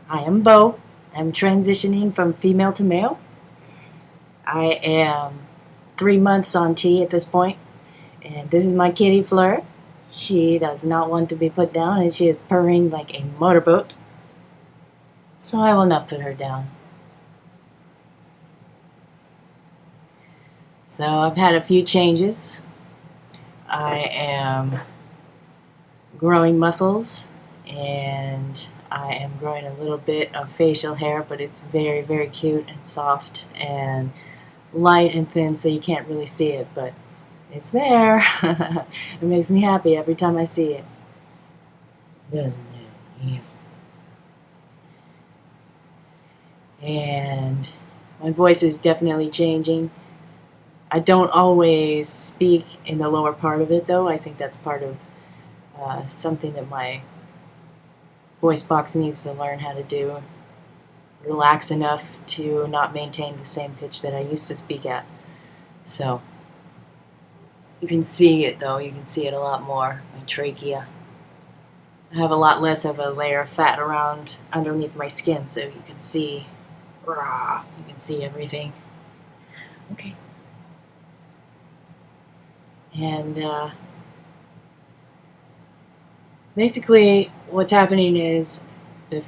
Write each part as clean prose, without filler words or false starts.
I am Beau. I'm transitioning from female to male. I am 3 months on T at this point, and this is my kitty Fleur. She does not want to be put down, and she is purring like a motorboat. So I will not put her down. So I've had a few changes. I am growing muscles, and I am growing a little bit of facial hair, but it's very, very cute and soft and light and thin, so you can't really see it, but it's there. It makes me happy every time I see it. Doesn't it? Yeah. And my voice is definitely changing. I don't always speak in the lower part of it, though. I think that's part of something that my voice box needs to learn how to do. Relax enough to not maintain the same pitch that I used to speak at. So you can see it, though. You can see it a lot more. My trachea. I have a lot less of a layer of fat around underneath my skin, so you can see. Rah, you can see everything. Okay. And basically, what's happening is the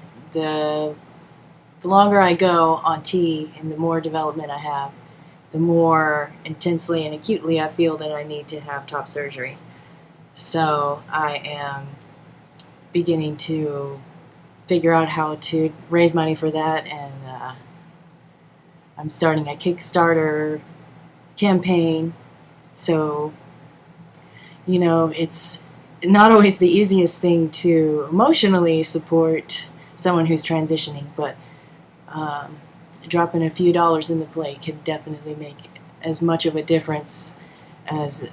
the longer I go on T and the more development I have, the more intensely and acutely I feel that I need to have top surgery. So I am beginning to figure out how to raise money for that, and I'm starting a Kickstarter campaign. So, it's not always the easiest thing to emotionally support someone who's transitioning, but dropping a few dollars in the plate can definitely make as much of a difference as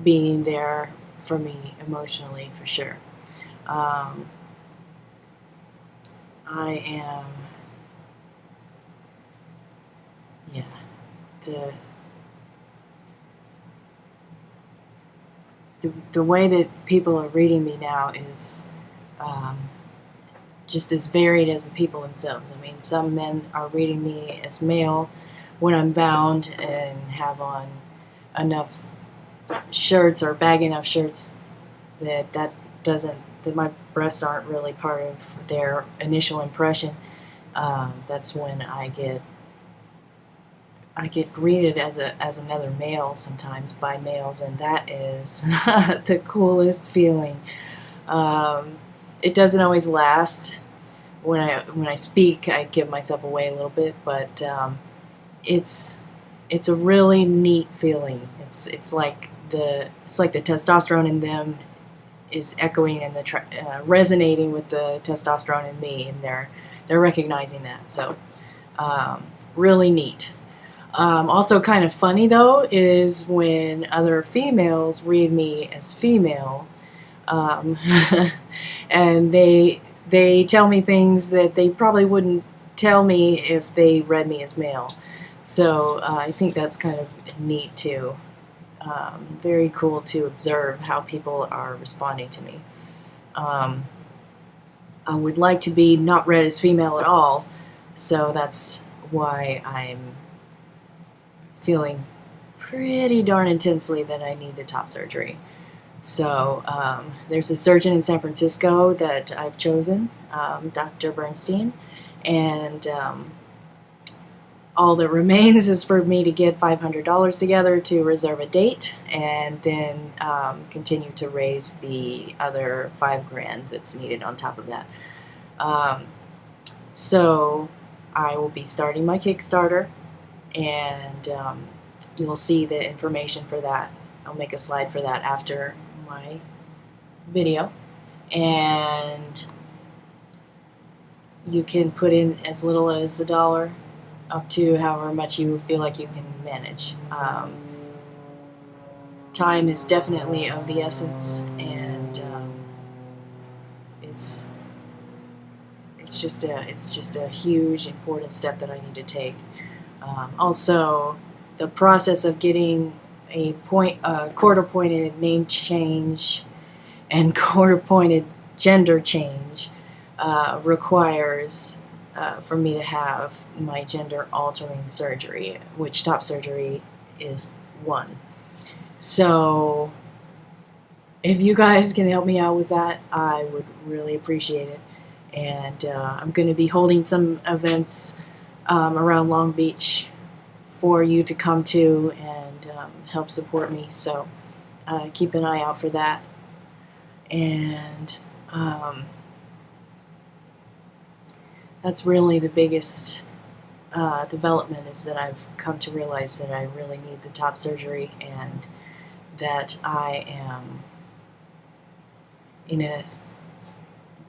being there for me emotionally, for sure. I am, yeah, the way that people are reading me now is just as varied as the people themselves. I mean, some men are reading me as male when I'm bound and have on enough shirts or bag enough shirts that my breasts aren't really part of their initial impression. That's when I get greeted as another male sometimes by males, and that is the coolest feeling. It doesn't always last. When I speak, I give myself away a little bit, but it's a really neat feeling. It's like the testosterone in them is echoing and resonating with the testosterone in me, and they're recognizing that. So really neat. Also kind of funny, though, is when other females read me as female, and they tell me things that they probably wouldn't tell me if they read me as male. So I think that's kind of neat, too. Very cool to observe how people are responding to me. I would like to be not read as female at all, so that's why I'm feeling pretty darn intensely that I need the top surgery. So there's a surgeon in San Francisco that I've chosen, Dr. Bernstein, and all that remains is for me to get $500 together to reserve a date, and then continue to raise the other $5,000 that's needed on top of that. So I will be starting my Kickstarter, and you'll see the information for that. I'll make a slide for that after my video, and you can put in as little as $1 up to however much you feel like you can manage. Time is definitely of the essence, and it's just a huge important step that I need to take. Also, the process of getting a court-appointed name change and court-appointed gender change requires for me to have my gender altering surgery, which top surgery is one. So if you guys can help me out with that, I would really appreciate it. And I'm going to be holding some events around Long Beach for you to come to and help support me. So keep an eye out for that. And that's really the biggest development, is that I've come to realize that I really need the top surgery, and that I am in a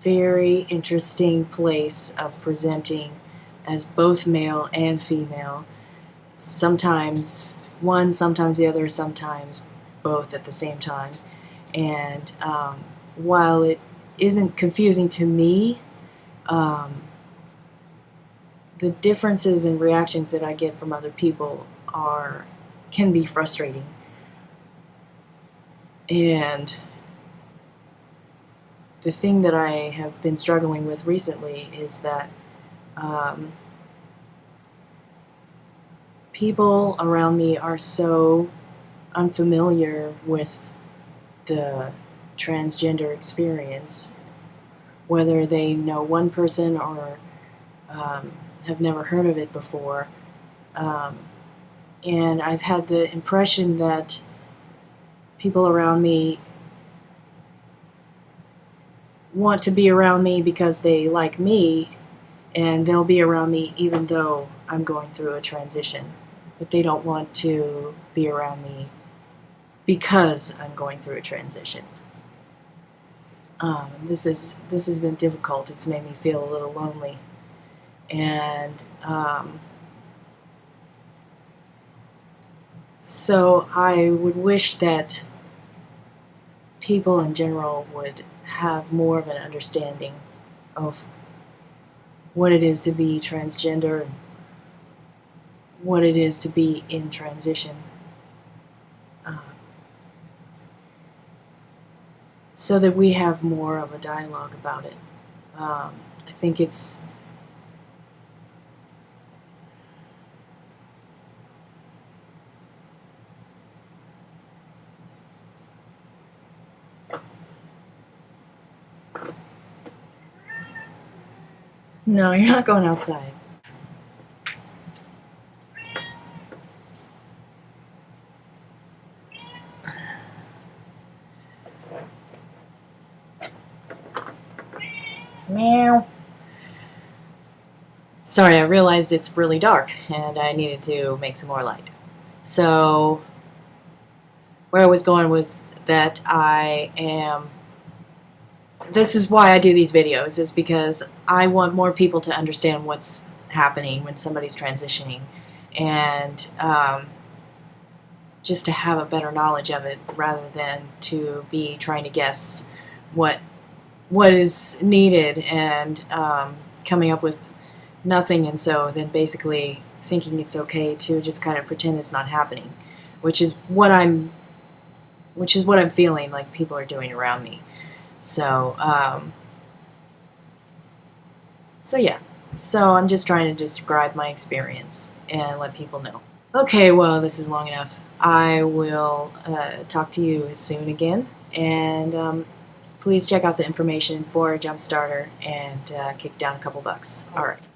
very interesting place of presenting as both male and female. Sometimes one, sometimes the other, sometimes both at the same time. And while it isn't confusing to me, the differences in reactions that I get from other people can be frustrating. And the thing that I have been struggling with recently is that people around me are so unfamiliar with the transgender experience, whether they know one person or have never heard of it before. And I've had the impression that people around me want to be around me because they like me, and they'll be around me even though I'm going through a transition. But they don't want to be around me because I'm going through a transition. This has been difficult. It's made me feel a little lonely. And so I would wish that people in general would have more of an understanding of what it is to be transgender and what it is to be in transition, so that we have more of a dialogue about it. I think it's No, you're not going outside. Meow. Sorry, I realized it's really dark and I needed to make some more light. So where I was going was that this is why I do these videos, is because I want more people to understand what's happening when somebody's transitioning, and just to have a better knowledge of it, rather than to be trying to guess what is needed and coming up with nothing, and so then basically thinking it's okay to just kind of pretend it's not happening, which is what I'm feeling like people are doing around me. So yeah. So I'm just trying to describe my experience and let people know. Okay, well, this is long enough. I will talk to you soon again, and please check out the information for Jumpstarter and kick down a couple bucks. All right.